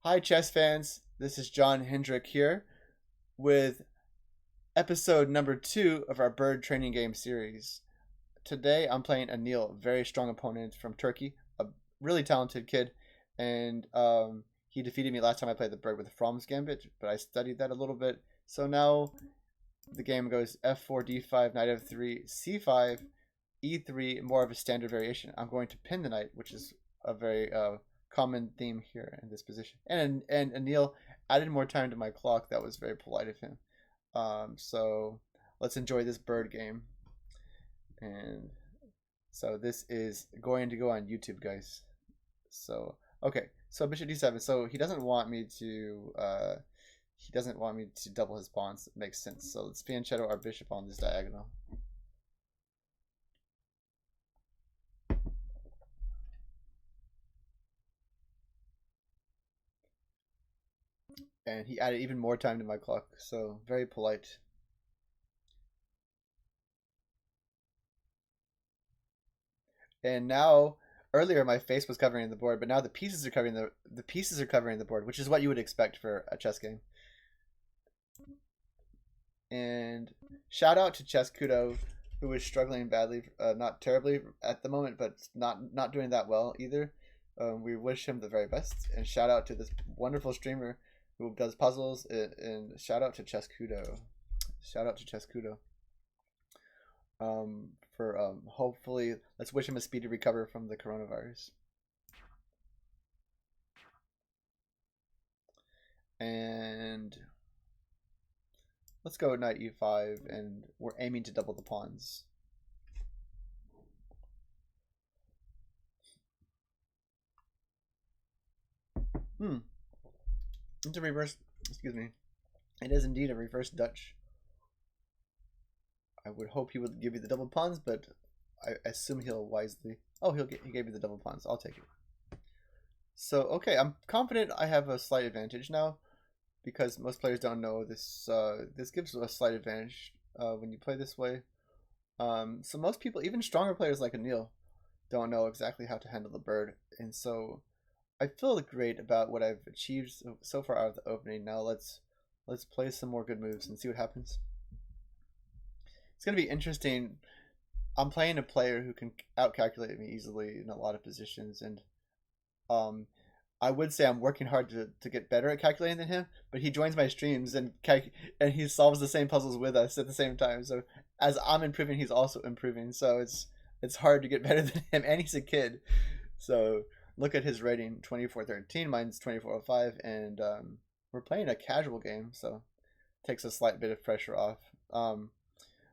Hi, chess fans. This is John Hendrick here with episode number 2 of our bird training game series. Today, I'm playing Anil, a very strong opponent from Turkey, a really talented kid, and he defeated me last time I played the bird with the Fromm's Gambit, but I studied that a little bit. So now the game goes f4, d5, knight f3, c5, e3, more of a standard variation. I'm going to pin the knight, which is a very common theme here in this position. And Anil added more time to my clock. That was very polite of him. So let's enjoy this bird game. And so this is going to go on YouTube, guys. So okay, so bishop d7. So he doesn't want me to double his pawns. It makes sense. So let's fianchetto our bishop on this diagonal. And he added even more time to my clock, so very polite. And now, earlier my face was covering the board, but now the pieces are covering the board, which is what you would expect for a chess game. And shout out to Chess Kudo, who is struggling badly, not terribly at the moment, but not doing that well either. We wish him the very best, and shout out to this wonderful streamer who does puzzles, and shout out to Chess Kudo. Shout out to Chess Kudo. For hopefully, let's wish him a speedy recovery from the coronavirus. And let's go knight e5, and we're aiming to double the pawns. It's a reverse, excuse me. It is indeed a reverse Dutch. I would hope he would give you the double pawns, but I assume he'll wisely. Oh, he gave me the double pawns. I'll take it. So okay, I'm confident I have a slight advantage now, because most players don't know this. This gives a slight advantage when you play this way. So most people, even stronger players like Anil, don't know exactly how to handle the bird, and so I feel great about what I've achieved so far out of the opening. Now let's play some more good moves and see what happens. It's gonna be interesting. I'm playing a player who can outcalculate me easily in a lot of positions, and I would say I'm working hard to get better at calculating than him. But he joins my streams and he solves the same puzzles with us at the same time. So as I'm improving, he's also improving. So it's hard to get better than him, and he's a kid. So look at his rating, 2413. Mine's 2405, and we're playing a casual game, so it takes a slight bit of pressure off.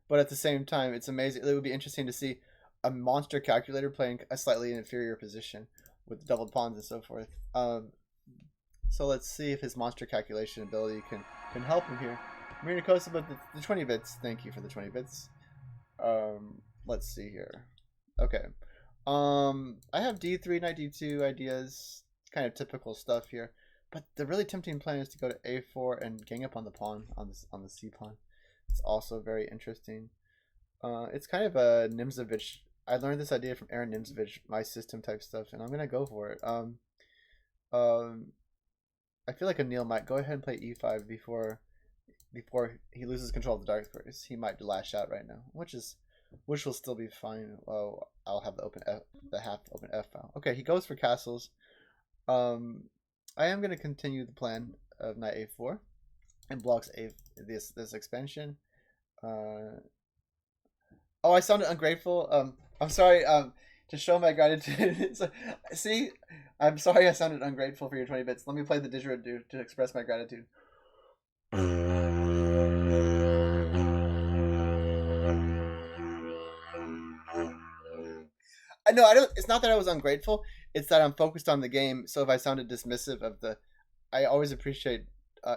But at the same time, it's amazing. It would be interesting to see a monster calculator playing a slightly inferior position with doubled pawns and so forth. So let's see if his monster calculation ability can help him here. Marina Costa, but the 20 bits. Thank you for the 20 bits. Let's see here. Okay. I have d3, knight d2 ideas, kind of typical stuff here. But the really tempting plan is to go to a4 and gang up on the pawn on the c pawn. It's also very interesting. It's kind of a Nimzovich. I learned this idea from Aaron Nimzovich, my system type stuff, and I'm gonna go for it. I feel like Anil might go ahead and play e5 before he loses control of the dark squares. He might lash out right now, which will still be fine. Well, I'll have the half open f file. Okay, he goes for castles. I am gonna continue the plan of knight a4 and blocks this expansion. Oh, I sounded ungrateful. I'm sorry. To show my gratitude. So, see, I'm sorry I sounded ungrateful for your 20 bits. Let me play the didgeridoo to express my gratitude. I don't. It's not that I was ungrateful. It's that I'm focused on the game. So if I sounded dismissive of I always appreciate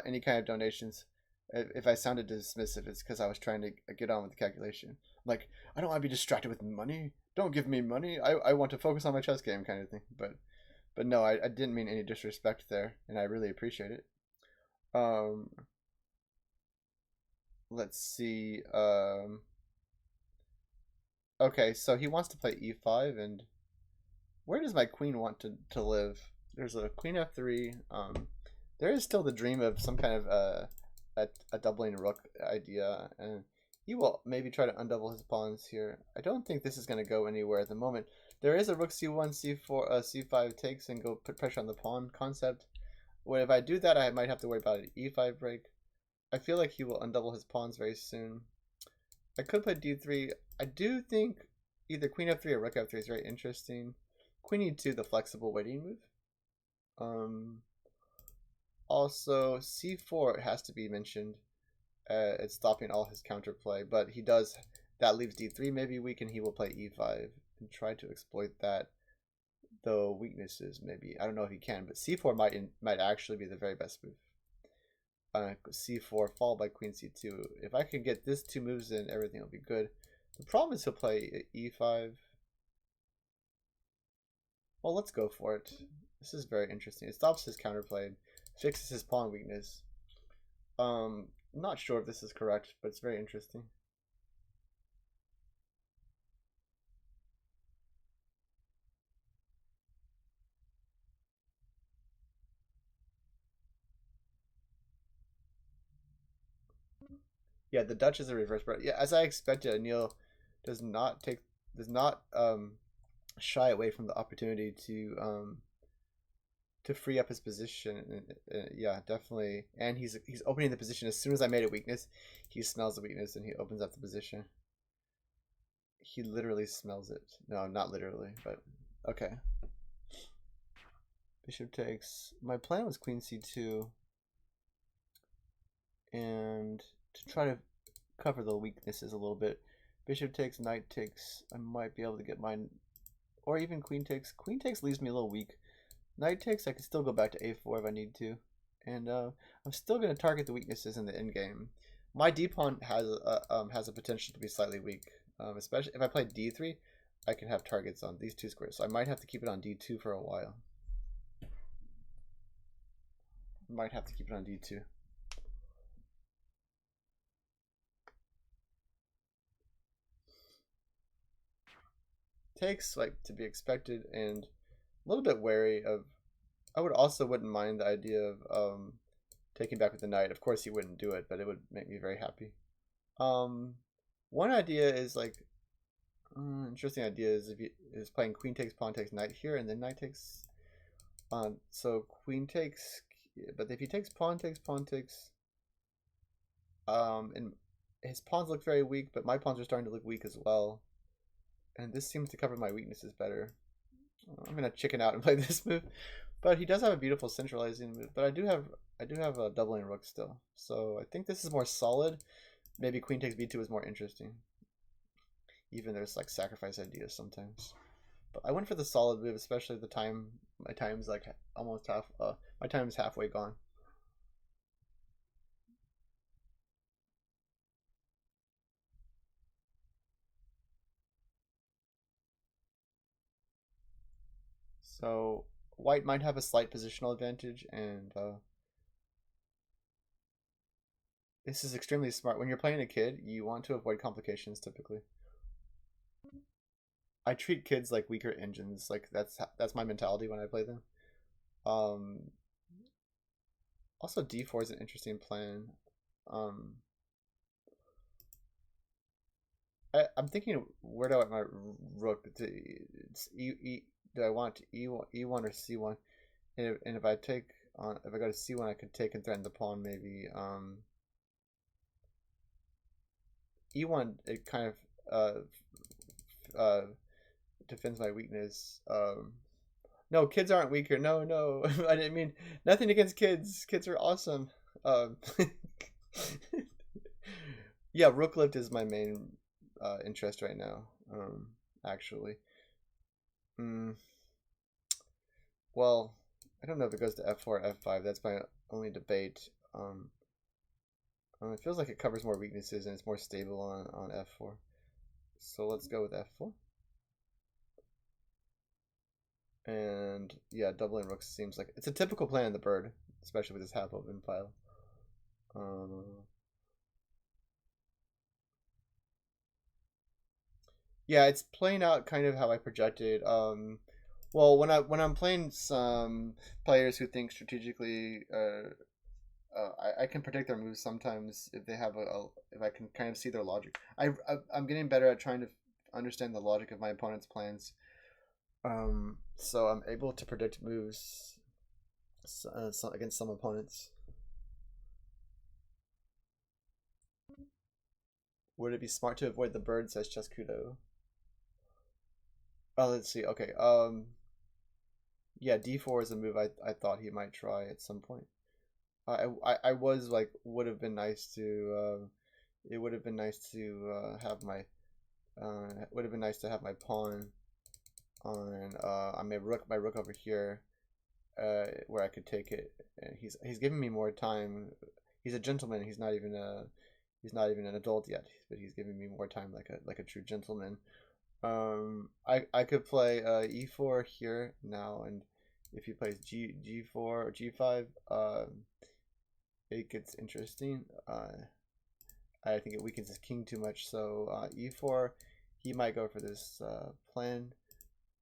any kind of donations. If I sounded dismissive, it's because I was trying to get on with the calculation. Like, I don't want to be distracted with money. Don't give me money. I want to focus on my chess game, kind of thing. But no, I didn't mean any disrespect there, and I really appreciate it. Let's see. Okay, so he wants to play e5, and where does my queen want to live? There's a queen f3. There is still the dream of some kind of a doubling rook idea, and he will maybe try to undouble his pawns here. I don't think this is going to go anywhere at the moment. There is a rook c1, c4, c5 takes and go put pressure on the pawn concept. Well, if I do that, I might have to worry about an e5 break. I feel like he will undouble his pawns very soon. I could play d3. I do think either queen f3 or rook f3 is very interesting. Queen e2, the flexible waiting move. Also, c4 has to be mentioned. It's stopping all his counterplay, but he does. That leaves d3 maybe weak, and he will play e5 and try to exploit that. Though weaknesses, maybe I don't know if he can, but c4 might actually be the very best move. C4 followed by queen c2. If I can get this two moves in, everything will be good. The problem is he'll play e5. Well, let's go for it. This is very interesting. It stops his counterplay, fixes his pawn weakness. I'm not sure if this is correct, but it's very interesting. Yeah, the Dutch is a reverse, but yeah, as I expected, Anil does not shy away from the opportunity to free up his position. Yeah, definitely. And he's opening the position as soon as I made a weakness. He smells the weakness and he opens up the position. He literally smells it. No, not literally, but okay. Bishop takes. My plan was queen c2, and to try to cover the weaknesses a little bit. Bishop takes, knight takes. I might be able to get mine, or even queen takes. Queen takes leaves me a little weak. Knight takes, I can still go back to a4 if I need to. And I'm still going to target the weaknesses in the endgame. My d-pawn has a potential to be slightly weak. Especially if I play d3, I can have targets on these two squares. So I might have to keep it on d2 for a while. Might have to keep it on d2. Takes, like, to be expected, and a little bit wary of. I wouldn't mind the idea of taking back with the knight. Of course, he wouldn't do it, but it would make me very happy. One idea is like interesting idea is if he is playing queen takes, pawn takes, knight here, and then knight takes. So queen takes, but if he takes, pawn takes. And his pawns look very weak, but my pawns are starting to look weak as well. And this seems to cover my weaknesses better. I'm gonna chicken out and play this move, but he does have a beautiful centralizing move. But I do have a doubling rook still, so I think this is more solid. Maybe queen takes b2 is more interesting. Even there's like sacrifice ideas sometimes, but I went for the solid move, especially the time. My time's like almost half. My time is halfway gone. So white might have a slight positional advantage, and this is extremely smart. When you're playing a kid, you want to avoid complications typically. I treat kids like weaker engines. Like that's my mentality when I play them. Um, Also, d4 is an interesting plan. Um, I'm thinking, where do I want my rook? Do I want e1 or c1? And if I take on, if I go to c1, I could take and threaten the pawn maybe. E1, it kind of defends my weakness. No, kids aren't weaker. No, no, I didn't mean nothing against kids. Kids are awesome. Um, yeah, rook lift is my main interest right now. Actually, mm, well, I don't know if it goes to f4 or f5. That's my only debate. It feels like it covers more weaknesses and it's more stable on f4. So let's go with f4. And yeah, doubling rooks seems like it's a typical plan in the bird, especially with this half open file. Yeah, it's playing out kind of how I projected. Well, when I'm playing some players who think strategically, I can predict their moves sometimes if they have if I can kind of see their logic. I'm getting better at trying to understand the logic of my opponent's plans. So I'm able to predict moves against some opponents. Would it be smart to avoid the bird? Says Cheskudo. Oh, let's see. Okay. Yeah, D4 is a move I thought he might try at some point. I was like, would have been nice to. It would have been nice to have my. Would have been nice to have my pawn on my rook over here, where I could take it. And he's giving me more time. He's a gentleman. He's not even an adult yet, but he's giving me more time like a true gentleman. I could play e4 here now, and if he plays g4 or g5, it gets interesting. I think it weakens his king too much, so e4, he might go for this plan.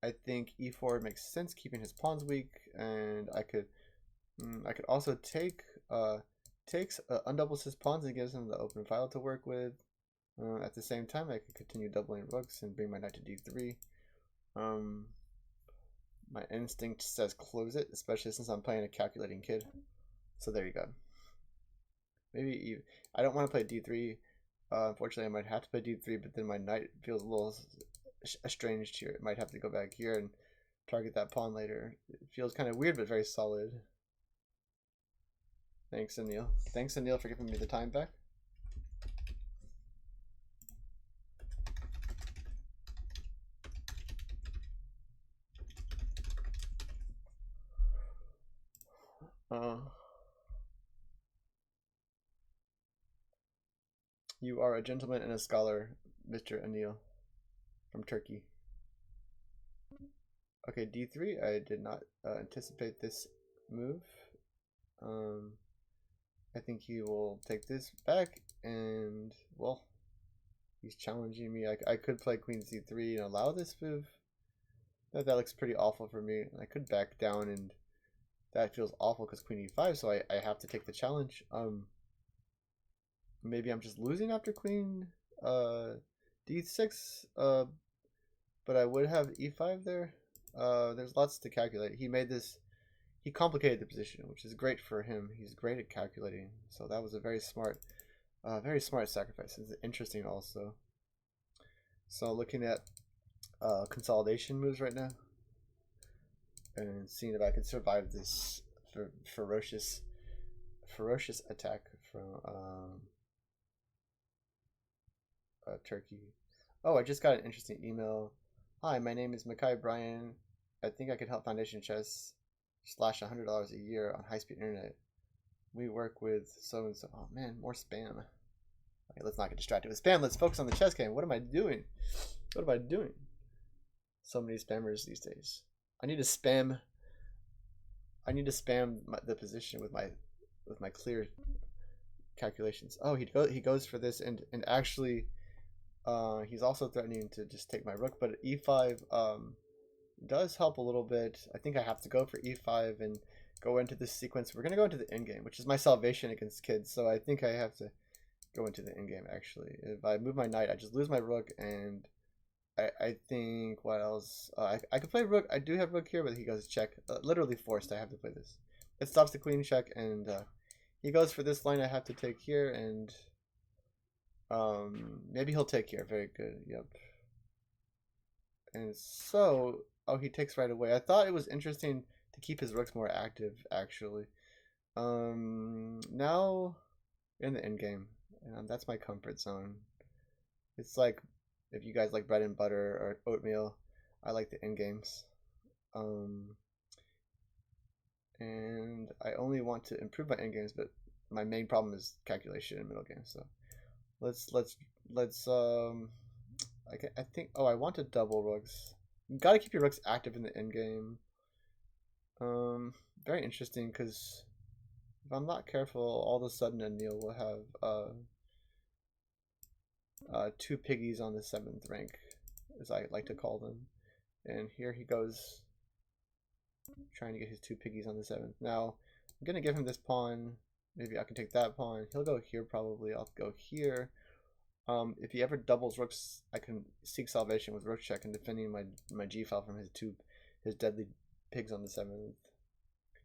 I think e4 makes sense, keeping his pawns weak, and I could also undoubles his pawns and gives him the open file to work with. At the same time, I could continue doubling rooks and bring my knight to d3. My instinct says close it, especially since I'm playing a calculating kid. So there you go. Maybe I don't want to play d3. Unfortunately, I might have to play d3, but then my knight feels a little estranged here. It might have to go back here and target that pawn later. It feels kind of weird, but very solid. Thanks, Anil. Thanks, Anil, for giving me the time back. You are a gentleman and a scholar, Mr. Anil, from Turkey. Okay, d3. I did not anticipate this move. I think he will take this back, and well, he's challenging me. I could play queen c3 and allow this move. That looks pretty awful for me. I could back down, and that feels awful because queen e5, so I have to take the challenge. Maybe I'm just losing after queen d6, but I would have e5 there. There's lots to calculate. He complicated the position, which is great for him. He's great at calculating, so that was a very smart sacrifice. It's interesting also. So looking at consolidation moves right now, and seeing if I can survive this ferocious attack from Turkey. Oh, I just got an interesting email. Hi, my name is Makai Bryan. I think I could help Foundation Chess slash $100 a year on high-speed internet. We work with so and so. Oh man, more spam. Okay, let's not get distracted with spam. Let's focus on the chess game. What am I doing? What am I doing? So many spammers these days. I need to spam the position with my clear calculations. Oh, he goes for this, and actually, he's also threatening to just take my rook. But e5 does help a little bit. I think I have to go for e5 and go into this sequence. We're gonna go into the endgame, which is my salvation against kids. So I think I have to go into the endgame. Actually, if I move my knight, I just lose my rook, and I think what else? I could play rook. I do have rook here, but he goes check. Literally forced. I have to play this. It stops the queen check, and he goes for this line I have to take here, and maybe he'll take here. Very good. Yep. And so, oh, he takes right away. I thought it was interesting to keep his rooks more active, actually. Now in the end game, and that's my comfort zone. It's like if you guys like bread and butter or oatmeal, I like the end games. And I only want to improve my end games, but my main problem is calculation in middle games. So let's I think, oh, I want to double rooks. You gotta keep your rooks active in the end game. Very interesting, because if I'm not careful, all of a sudden Anil will have two piggies on the 7th rank, as I like to call them. And here he goes. trying to get his 2 piggies on the 7th. Now, I'm going to give him this pawn. Maybe I can take that pawn. He'll go here probably. I'll go here. If he ever doubles rooks, I can seek salvation with rook check and defending my g file from his deadly pigs on the 7th.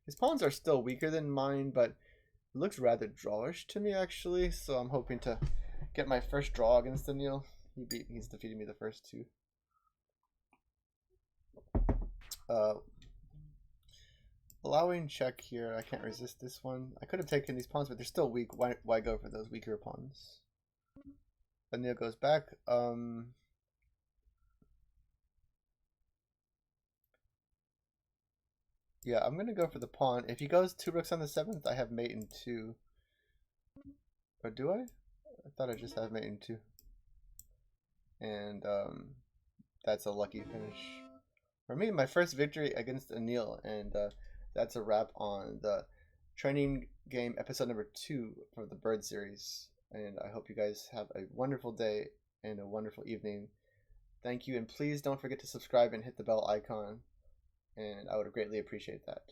His pawns are still weaker than mine, but it looks rather drawish to me actually. So I'm hoping to get my first draw against Daniil. He's defeated me the first 2. Allowing check here. I can't resist this one. I could have taken these pawns, but they're still weak. Why go for those weaker pawns? Daniil goes back. Yeah, I'm gonna go for the pawn. If he goes 2 rooks on the 7th, I have mate in 2. Or do I? I thought I just have mate in 2. And that's a lucky finish for me. My first victory against Daniil, and that's a wrap on the training game episode number 2 for the Bird series. And I hope you guys have a wonderful day and a wonderful evening. Thank you, and please don't forget to subscribe and hit the bell icon, and I would greatly appreciate that.